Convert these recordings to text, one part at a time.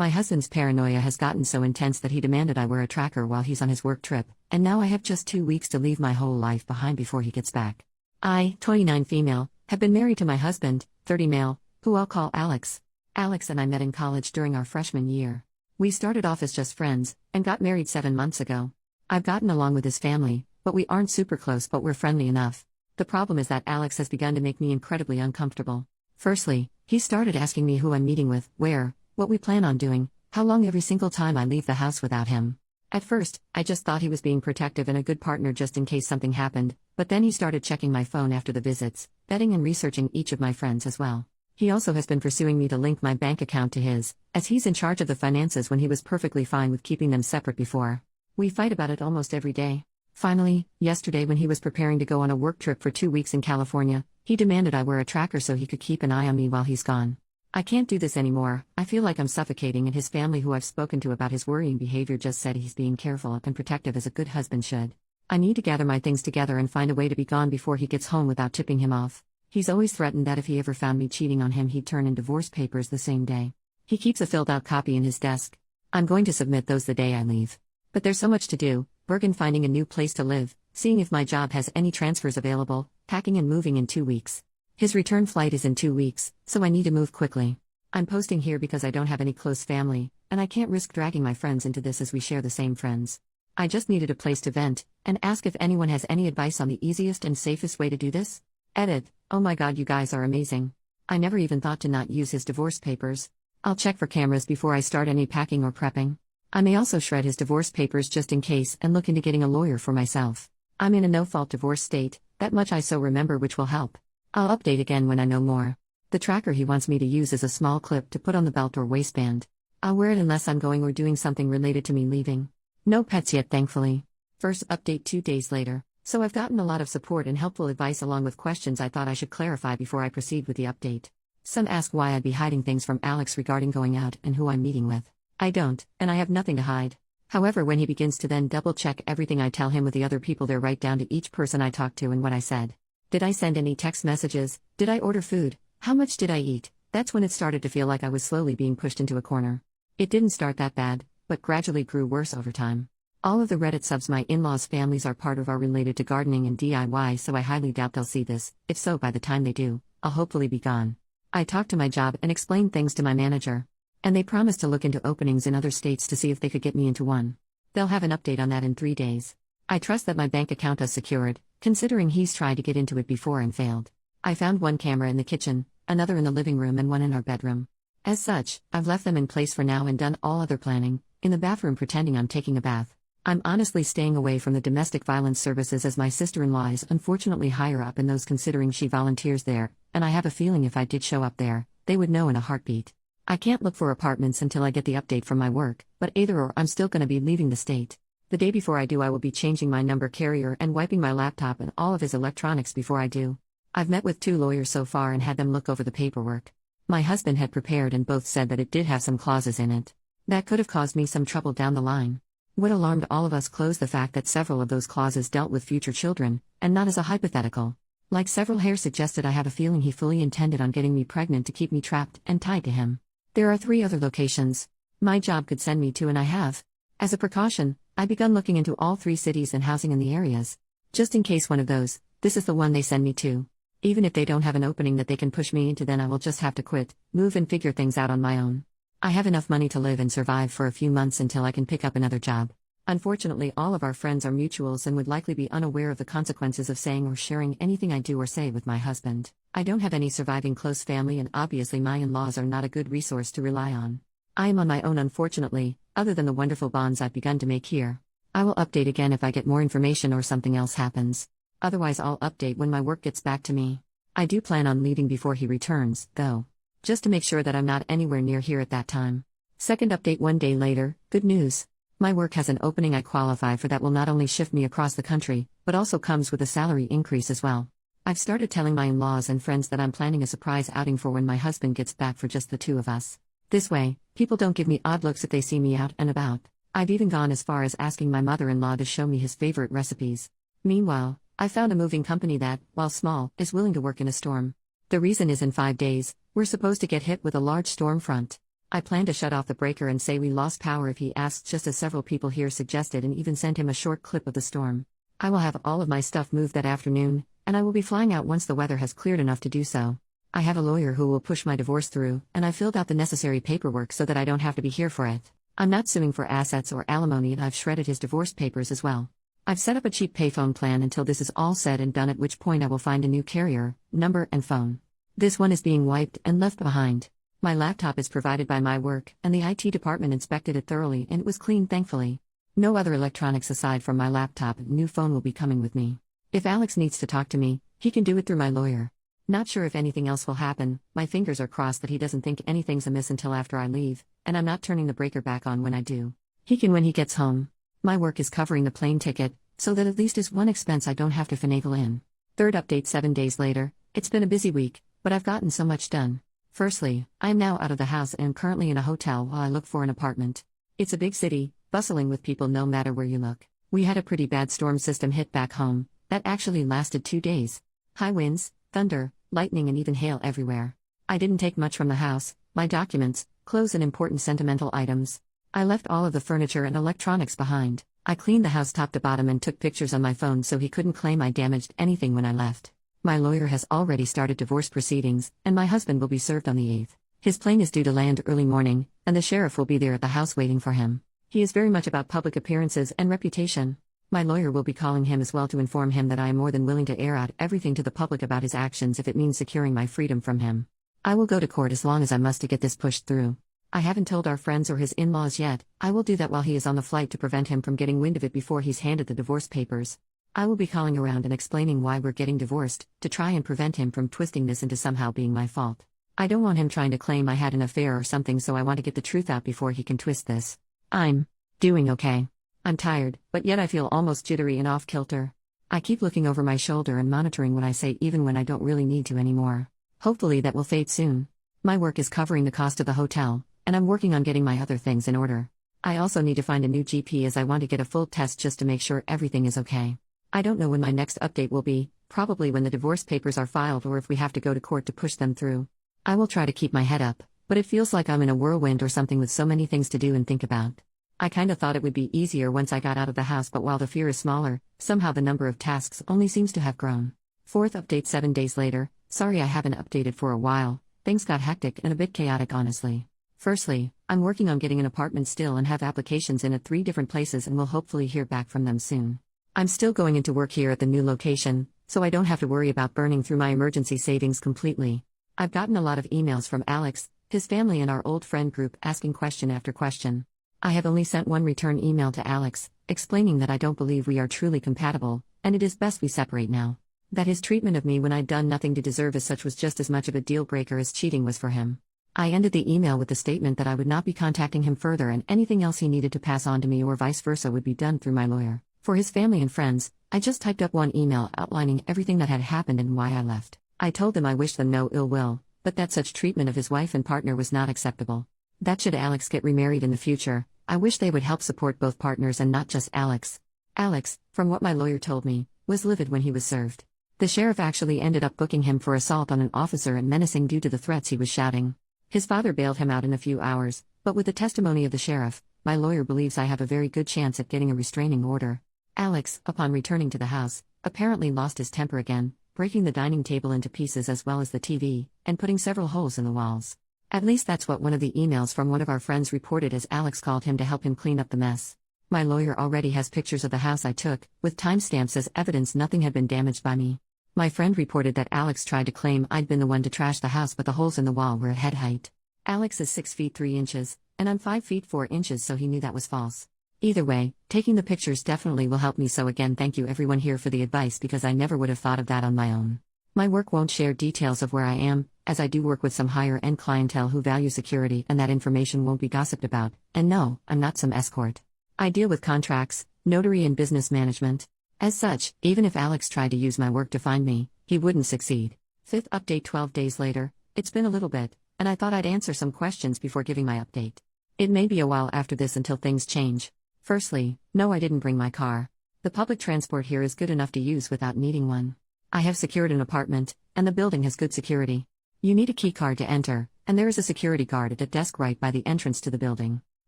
My husband's paranoia has gotten so intense that he demanded I wear a tracker while he's on his work trip, and now I have just 2 weeks to leave my whole life behind before he gets back. I, 29 female, have been married to my husband, 30 male, who I'll call Alex. Alex and I met in college during our freshman year. We started off as just friends, and got married 7 months ago. I've gotten along with his family, but we aren't super close, but we're friendly enough. The problem is that Alex has begun to make me incredibly uncomfortable. Firstly, he started asking me who I'm meeting with, where, what we plan on doing, how long every single time I leave the house without him. At first, I just thought he was being protective and a good partner just in case something happened, but then he started checking my phone after the visits, vetting and researching each of my friends as well. He also has been pursuing me to link my bank account to his, as he's in charge of the finances when he was perfectly fine with keeping them separate before. We fight about it almost every day. Finally, yesterday when he was preparing to go on a work trip for 2 weeks in California, he demanded I wear a tracker so he could keep an eye on me while he's gone. I can't do this anymore. I feel like I'm suffocating, and his family, who I've spoken to about his worrying behavior, just said he's being careful and protective as a good husband should. I need to gather my things together and find a way to be gone before he gets home without tipping him off. He's always threatened that if he ever found me cheating on him, he'd turn in divorce papers the same day. He keeps a filled-out copy in his desk. I'm going to submit those the day I leave. But there's so much to do: Bergen, finding a new place to live, seeing if my job has any transfers available, packing and moving in 2 weeks. His return flight is in 2 weeks, so I need to move quickly. I'm posting here because I don't have any close family, and I can't risk dragging my friends into this as we share the same friends. I just needed a place to vent, and ask if anyone has any advice on the easiest and safest way to do this. Edit. Oh my god, you guys are amazing. I never even thought to not use his divorce papers. I'll check for cameras before I start any packing or prepping. I may also shred his divorce papers just in case and look into getting a lawyer for myself. I'm in a no-fault divorce state, that much I so remember, which will help. I'll update again when I know more. The tracker he wants me to use is a small clip to put on the belt or waistband. I'll wear it unless I'm going or doing something related to me leaving. No pets yet, thankfully. First update 2 days later. So I've gotten a lot of support and helpful advice along with questions I thought I should clarify before I proceed with the update. Some ask why I'd be hiding things from Alex regarding going out and who I'm meeting with. I don't, and I have nothing to hide. However, when he begins to then double-check everything I tell him with the other people there, right down to each person I talked to and what I said. Did I send any text messages? Did I order food? How much did I eat? That's when it started to feel like I was slowly being pushed into a corner. It didn't start that bad, but gradually grew worse over time. All of the Reddit subs my in-laws' families are part of are related to gardening and DIY, so I highly doubt they'll see this. If so, by the time they do, I'll hopefully be gone. I talked to my job and explained things to my manager. And they promised to look into openings in other states to see if they could get me into one. They'll have an update on that in 3 days. I trust that my bank account is secured, considering he's tried to get into it before and failed. I found one camera in the kitchen, another in the living room, and one in our bedroom. As such, I've left them in place for now and done all other planning, in the bathroom pretending I'm taking a bath. I'm honestly staying away from the domestic violence services as my sister-in-law is unfortunately higher up in those, considering she volunteers there, and I have a feeling if I did show up there, they would know in a heartbeat. I can't look for apartments until I get the update from my work, but either or, I'm still going to be leaving the state. The day before I do, I will be changing my number carrier and wiping my laptop and all of his electronics before I do. I've met with 2 lawyers so far and had them look over the paperwork. My husband had prepared and both said that it did have some clauses in it that could have caused me some trouble down the line. What alarmed all of us closed the fact that several of those clauses dealt with future children, and not as a hypothetical. Like several here suggested, I have a feeling he fully intended on getting me pregnant to keep me trapped and tied to him. There are 3 other locations my job could send me to, and I have. As a precaution, I've begun looking into all 3 cities and housing in the areas. Just in case one of those, this is the one they send me to. Even if they don't have an opening that they can push me into, then I will just have to quit, move and figure things out on my own. I have enough money to live and survive for a few months until I can pick up another job. Unfortunately, all of our friends are mutuals and would likely be unaware of the consequences of saying or sharing anything I do or say with my husband. I don't have any surviving close family, and obviously my in-laws are not a good resource to rely on. I am on my own, unfortunately, other than the wonderful bonds I've begun to make here. I will update again if I get more information or something else happens. Otherwise, I'll update when my work gets back to me. I do plan on leaving before he returns, though, just to make sure that I'm not anywhere near here at that time. Second update 1 day later. Good news. My work has an opening I qualify for that will not only shift me across the country, but also comes with a salary increase as well. I've started telling my in-laws and friends that I'm planning a surprise outing for when my husband gets back for just the 2 of us. This way, people don't give me odd looks if they see me out and about. I've even gone as far as asking my mother-in-law to show me his favorite recipes. Meanwhile, I found a moving company that, while small, is willing to work in a storm. The reason is in 5 days, we're supposed to get hit with a large storm front. I plan to shut off the breaker and say we lost power if he asks, just as several people here suggested, and even sent him a short clip of the storm. I will have all of my stuff moved that afternoon, and I will be flying out once the weather has cleared enough to do so. I have a lawyer who will push my divorce through, and I filled out the necessary paperwork so that I don't have to be here for it. I'm not suing for assets or alimony, and I've shredded his divorce papers as well. I've set up a cheap payphone plan until this is all said and done, at which point I will find a new carrier, number, and phone. This one is being wiped and left behind. My laptop is provided by my work, and the IT department inspected it thoroughly and it was clean, thankfully. No other electronics aside from my laptop. New phone will be coming with me. If Alex needs to talk to me, he can do it through my lawyer. Not sure if anything else will happen. My fingers are crossed that he doesn't think anything's amiss until after I leave, and I'm not turning the breaker back on when I do. He can when he gets home. My work is covering the plane ticket, so that at least is one expense I don't have to finagle in. Third update 7 days later. It's been a busy week, but I've gotten so much done. Firstly, I am now out of the house and am currently in a hotel while I look for an apartment. It's a big city, bustling with people no matter where you look. We had a pretty bad storm system hit back home, that actually lasted 2 days. High winds, thunder, lightning, and even hail everywhere. I didn't take much from the house: my documents, clothes, and important sentimental items. I left all of the furniture and electronics behind. I cleaned the house top to bottom and took pictures on my phone so he couldn't claim I damaged anything when I left. My lawyer has already started divorce proceedings, and my husband will be served on the 8th. His plane is due to land early morning, and the sheriff will be there at the house waiting for him. He is very much about public appearances and reputation. My lawyer will be calling him as well to inform him that I am more than willing to air out everything to the public about his actions if it means securing my freedom from him. I will go to court as long as I must to get this pushed through. I haven't told our friends or his in-laws yet. I will do that while he is on the flight to prevent him from getting wind of it before he's handed the divorce papers. I will be calling around and explaining why we're getting divorced, to try and prevent him from twisting this into somehow being my fault. I don't want him trying to claim I had an affair or something, so I want to get the truth out before he can twist this. I'm doing okay. I'm tired, but yet I feel almost jittery and off-kilter. I keep looking over my shoulder and monitoring what I say even when I don't really need to anymore. Hopefully that will fade soon. My work is covering the cost of the hotel, and I'm working on getting my other things in order. I also need to find a new GP as I want to get a full test just to make sure everything is okay. I don't know when my next update will be, probably when the divorce papers are filed or if we have to go to court to push them through. I will try to keep my head up, but it feels like I'm in a whirlwind or something with so many things to do and think about. I kinda thought it would be easier once I got out of the house, but while the fear is smaller, somehow the number of tasks only seems to have grown. Fourth update 7 days later. Sorry I haven't updated for a while. Things got hectic and a bit chaotic, honestly. Firstly, I'm working on getting an apartment still and have applications in at 3 different places and will hopefully hear back from them soon. I'm still going into work here at the new location, so I don't have to worry about burning through my emergency savings completely. I've gotten a lot of emails from Alex, his family, and our old friend group asking question after question. I have only sent one return email to Alex, explaining that I don't believe we are truly compatible, and it is best we separate now. That his treatment of me when I'd done nothing to deserve as such was just as much of a deal breaker as cheating was for him. I ended the email with the statement that I would not be contacting him further, and anything else he needed to pass on to me or vice versa would be done through my lawyer. For his family and friends, I just typed up one email outlining everything that had happened and why I left. I told them I wished them no ill will, but that such treatment of his wife and partner was not acceptable. That should Alex get remarried in the future, I wish they would help support both partners and not just Alex. Alex, from what my lawyer told me, was livid when he was served. The sheriff actually ended up booking him for assault on an officer and menacing due to the threats he was shouting. His father bailed him out in a few hours, but with the testimony of the sheriff, my lawyer believes I have a very good chance at getting a restraining order. Alex, upon returning to the house, apparently lost his temper again, breaking the dining table into pieces as well as the TV, and putting several holes in the walls. At least that's what one of the emails from one of our friends reported, as Alex called him to help him clean up the mess. My lawyer already has pictures of the house I took, with timestamps as evidence nothing had been damaged by me. My friend reported that Alex tried to claim I'd been the one to trash the house, but the holes in the wall were at head height. Alex is 6 feet 3 inches, and I'm 5 feet 4 inches, so he knew that was false. Either way, taking the pictures definitely will help me, so again thank you everyone here for the advice, because I never would have thought of that on my own. My work won't share details of where I am, as I do work with some higher-end clientele who value security, and that information won't be gossiped about. And no, I'm not some escort. I deal with contracts, notary, and business management. As such, even if Alex tried to use my work to find me, he wouldn't succeed. Fifth update 12 days later. It's been a little bit, and I thought I'd answer some questions before giving my update. It may be a while after this until things change. Firstly, no, I didn't bring my car. The public transport here is good enough to use without needing one. I have secured an apartment, and the building has good security. You need a key card to enter, and there is a security guard at a desk right by the entrance to the building.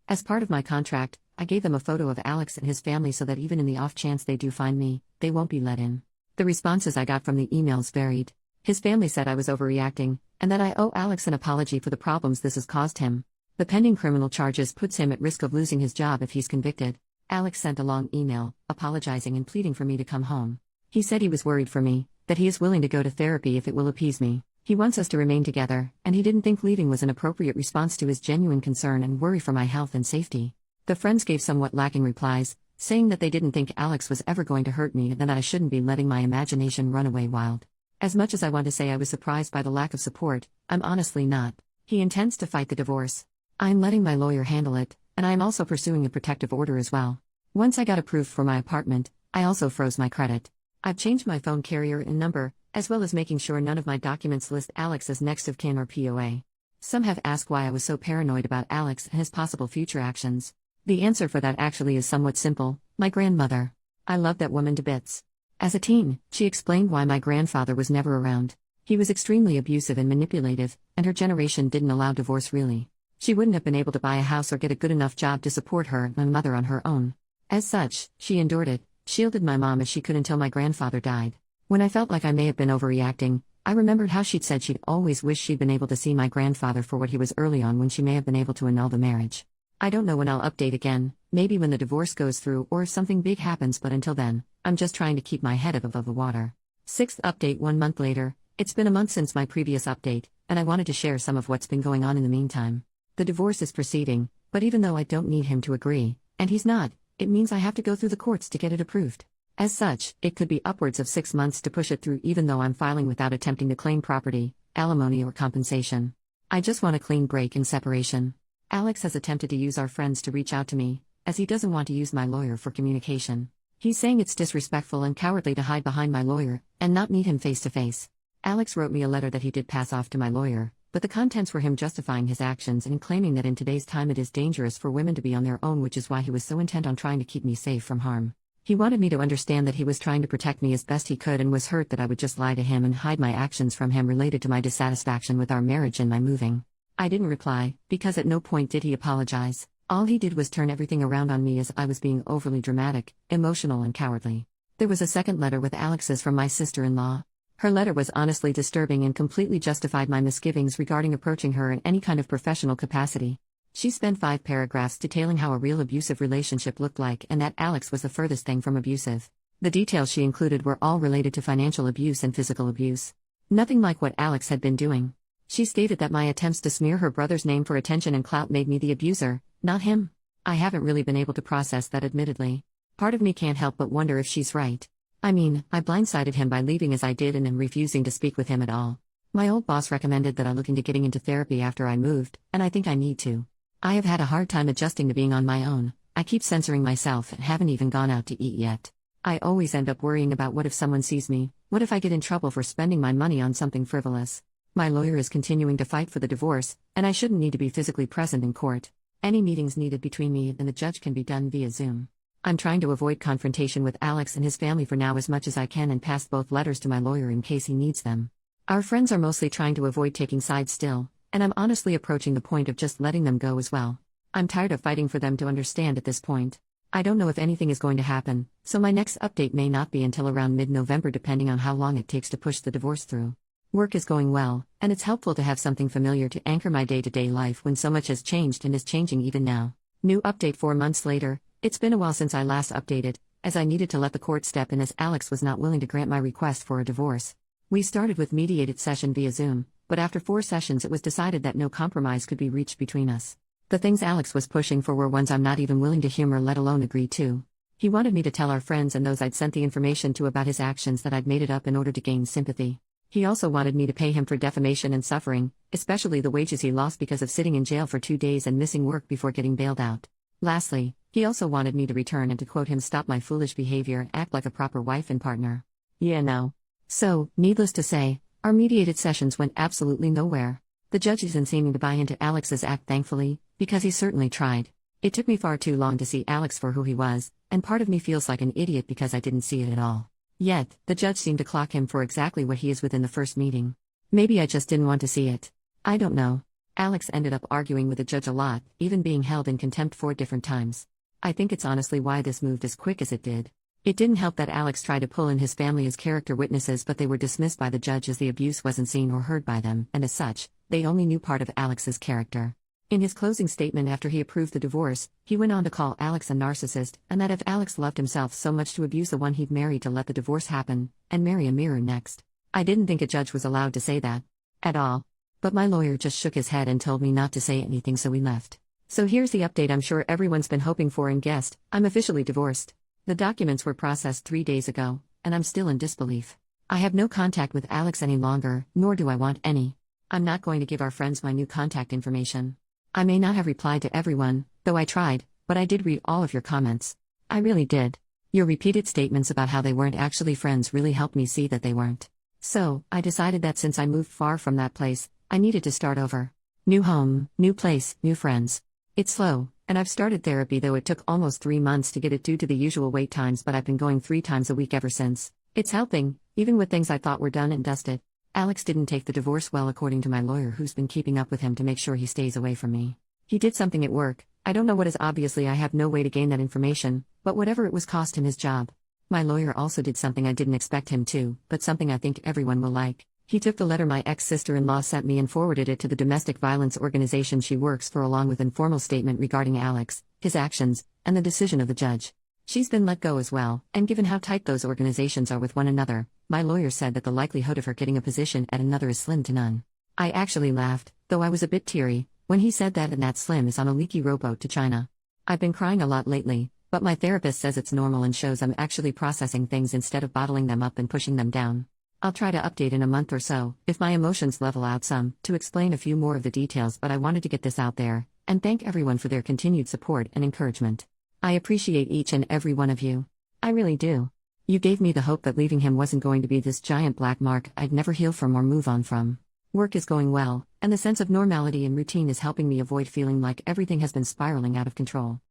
As part of my contract, I gave them a photo of Alex and his family so that even in the off chance they do find me, they won't be let in. The responses I got from the emails varied. His family said I was overreacting, and that I owe Alex an apology for the problems this has caused him. The pending criminal charges puts him at risk of losing his job if he's convicted. Alex sent a long email, apologizing and pleading for me to come home. He said he was worried for me, that he is willing to go to therapy if it will appease me. He wants us to remain together, and he didn't think leaving was an appropriate response to his genuine concern and worry for my health and safety. The friends gave somewhat lacking replies, saying that they didn't think Alex was ever going to hurt me and that I shouldn't be letting my imagination run away wild. As much as I want to say I was surprised by the lack of support, I'm honestly not. He intends to fight the divorce. I'm letting my lawyer handle it, and I am also pursuing a protective order as well. Once I got approved for my apartment, I also froze my credit. I've changed my phone carrier and number, as well as making sure none of my documents list Alex as next of kin or POA. Some have asked why I was so paranoid about Alex and his possible future actions. The answer for that actually is somewhat simple: my grandmother. I love that woman to bits. As a teen, she explained why my grandfather was never around. He was extremely abusive and manipulative, and her generation didn't allow divorce really. She wouldn't have been able to buy a house or get a good enough job to support her and my mother on her own. As such, she endured it, shielded my mom as she could until my grandfather died. When I felt like I may have been overreacting, I remembered how she'd said she'd always wished she'd been able to see my grandfather for what he was early on when she may have been able to annul the marriage. I don't know when I'll update again, maybe when the divorce goes through or if something big happens, but until then, I'm just trying to keep my head above the water. 6th update 1 month later. It's been a month since my previous update, and I wanted to share some of what's been going on in the meantime. The divorce is proceeding, but even though I don't need him to agree, and he's not, it means I have to go through the courts to get it approved. As such, it could be upwards of 6 months to push it through even though I'm filing without attempting to claim property, alimony or compensation. I just want a clean break and separation. Alex has attempted to use our friends to reach out to me, as he doesn't want to use my lawyer for communication. He's saying it's disrespectful and cowardly to hide behind my lawyer, and not meet him face to face. Alex wrote me a letter that he did pass off to my lawyer, but the contents were him justifying his actions and claiming that in today's time it is dangerous for women to be on their own, which is why he was so intent on trying to keep me safe from harm. He wanted me to understand that he was trying to protect me as best he could and was hurt that I would just lie to him and hide my actions from him related to my dissatisfaction with our marriage and my moving. I didn't reply, because at no point did he apologize. All he did was turn everything around on me as I was being overly dramatic, emotional and cowardly. There was a second letter with Alex's from my sister-in-law. Her letter was honestly disturbing and completely justified my misgivings regarding approaching her in any kind of professional capacity. She spent 5 paragraphs detailing how a real abusive relationship looked like and that Alex was the furthest thing from abusive. The details she included were all related to financial abuse and physical abuse. Nothing like what Alex had been doing. She stated that my attempts to smear her brother's name for attention and clout made me the abuser, not him. I haven't really been able to process that, admittedly. Part of me can't help but wonder if she's right. I mean, I blindsided him by leaving as I did and then refusing to speak with him at all. My old boss recommended that I look into getting into therapy after I moved, and I think I need to. I have had a hard time adjusting to being on my own. I keep censoring myself and haven't even gone out to eat yet. I always end up worrying about what if someone sees me, what if I get in trouble for spending my money on something frivolous. My lawyer is continuing to fight for the divorce, and I shouldn't need to be physically present in court. Any meetings needed between me and the judge can be done via Zoom. I'm trying to avoid confrontation with Alex and his family for now as much as I can and passed both letters to my lawyer in case he needs them. Our friends are mostly trying to avoid taking sides still, and I'm honestly approaching the point of just letting them go as well. I'm tired of fighting for them to understand at this point. I don't know if anything is going to happen, so my next update may not be until around mid-November depending on how long it takes to push the divorce through. Work is going well, and it's helpful to have something familiar to anchor my day-to-day life when so much has changed and is changing even now. New update 4 months later. It's been a while since I last updated, as I needed to let the court step in as Alex was not willing to grant my request for a divorce. We started with mediated session via Zoom, but after 4 sessions it was decided that no compromise could be reached between us. The things Alex was pushing for were ones I'm not even willing to humor, let alone agree to. He wanted me to tell our friends and those I'd sent the information to about his actions that I'd made it up in order to gain sympathy. He also wanted me to pay him for defamation and suffering, especially the wages he lost because of sitting in jail for 2 days and missing work before getting bailed out. Lastly, he also wanted me to return and to quote him, stop my foolish behavior and act like a proper wife and partner. Yeah, no. So, needless to say, our mediated sessions went absolutely nowhere. The judge isn't seeming to buy into Alex's act, thankfully, because he certainly tried. It took me far too long to see Alex for who he was, and part of me feels like an idiot because I didn't see it at all. Yet, the judge seemed to clock him for exactly what he is within the first meeting. Maybe I just didn't want to see it. I don't know. Alex ended up arguing with the judge a lot, even being held in contempt 4 different times. I think it's honestly why this moved as quick as it did. It didn't help that Alex tried to pull in his family as character witnesses, but they were dismissed by the judge as the abuse wasn't seen or heard by them, and as such, they only knew part of Alex's character. In his closing statement after he approved the divorce, he went on to call Alex a narcissist, and that if Alex loved himself so much to abuse the one he'd married to let the divorce happen, and marry a mirror next. I didn't think a judge was allowed to say that. At all. But my lawyer just shook his head and told me not to say anything, so we left. So here's the update I'm sure everyone's been hoping for and guessed: I'm officially divorced. The documents were processed 3 days ago, and I'm still in disbelief. I have no contact with Alex any longer, nor do I want any. I'm not going to give our friends my new contact information. I may not have replied to everyone, though I tried, but I did read all of your comments. I really did. Your repeated statements about how they weren't actually friends really helped me see that they weren't. So, I decided that since I moved far from that place, I needed to start over. New home, new place, new friends. It's slow, and I've started therapy, though it took almost 3 months to get it due to the usual wait times, but I've been going 3 times a week ever since. It's helping, even with things I thought were done and dusted. Alex didn't take the divorce well, according to my lawyer, who's been keeping up with him to make sure he stays away from me. He did something at work. I don't know what is. Obviously I have no way to gain that information, but whatever it was cost him his job. My lawyer also did something I didn't expect him to, but something I think everyone will like. He took the letter my ex-sister-in-law sent me and forwarded it to the domestic violence organization she works for, along with an informal statement regarding Alex, his actions, and the decision of the judge. She's been let go as well, and given how tight those organizations are with one another, my lawyer said that the likelihood of her getting a position at another is slim to none. I actually laughed, though I was a bit teary, when he said that, and that Slim is on a leaky rowboat to China. I've been crying a lot lately, but my therapist says it's normal and shows I'm actually processing things instead of bottling them up and pushing them down. I'll try to update in a month or so, if my emotions level out some, to explain a few more of the details, but I wanted to get this out there, and thank everyone for their continued support and encouragement. I appreciate each and every one of you. I really do. You gave me the hope that leaving him wasn't going to be this giant black mark I'd never heal from or move on from. Work is going well, and the sense of normality and routine is helping me avoid feeling like everything has been spiraling out of control.